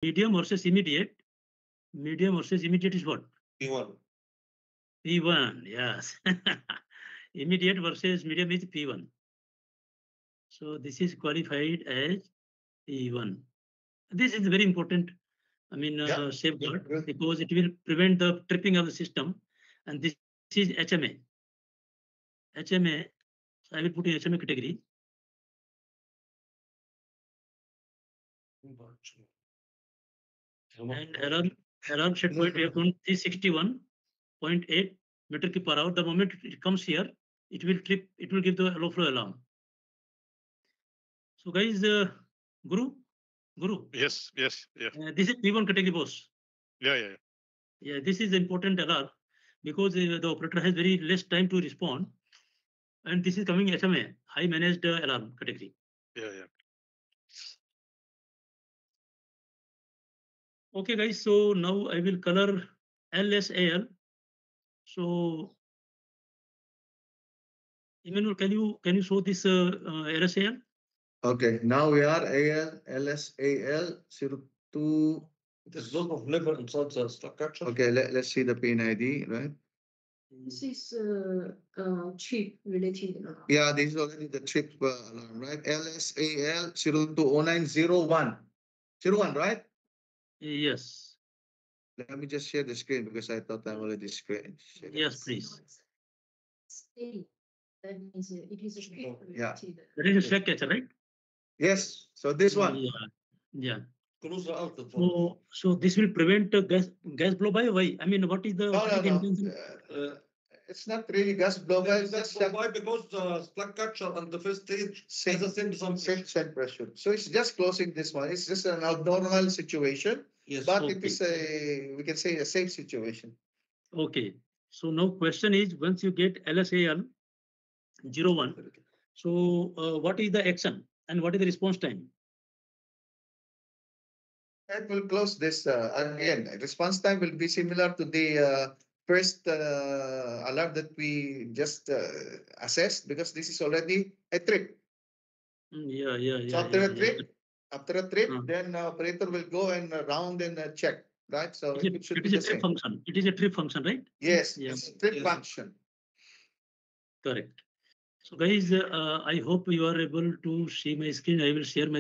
medium versus immediate. Medium versus immediate is what? P1. P1, yes. Immediate versus medium is P1. So this is qualified as P1. This is very important. I mean, safeguard, because it will prevent the tripping of the system. And this is HMA. HMA, so I will put in HMA category. And alarm set point we have on 361.8 meter per hour. The moment it comes here, it will trip, it will give the low flow alarm. So guys, Guru. Yes. This is P1 category, boss. Yeah. Yeah, this is important alarm because the operator has very less time to respond. And this is coming HMA, high managed alarm category. Yeah. Okay, guys. So now I will color LSAL. So, Emmanuel, can you show this LSAL? Okay, now we are LSAL 02. There's a lot of level inside the structure. Okay, let's see the pin ID, right? This is chip related. Yeah, this is already the trip alarm, right? LSAL 020901. 01, right? Yes. Let me just share the screen because I thought I'm already screen. Yes, please. Steady. That means it is a chip Yeah. related. That is a slack catcher, right? Yes, so this one. Yeah. Close the outlet. So this will prevent gas blow by. Why? I mean, what is the intention? It's not really gas blow by. Why? Because the plug catcher and the first stage has the same pressure. So it's just closing this one. It's just an abnormal situation. Yes. But it is we can say a safe situation. Okay. So now question is, once you get LSAL 01, so what is the action and what is the response time? It will close this again. Response time will be similar to the first alarm that we just assessed because this is already a trip. Yeah. So after a trip, then operator will go and round and check, right? So it should be the same function. It is a trip function, right? Yes, it's a trip function. Correct. So guys, I hope you are able to see my screen. I will share my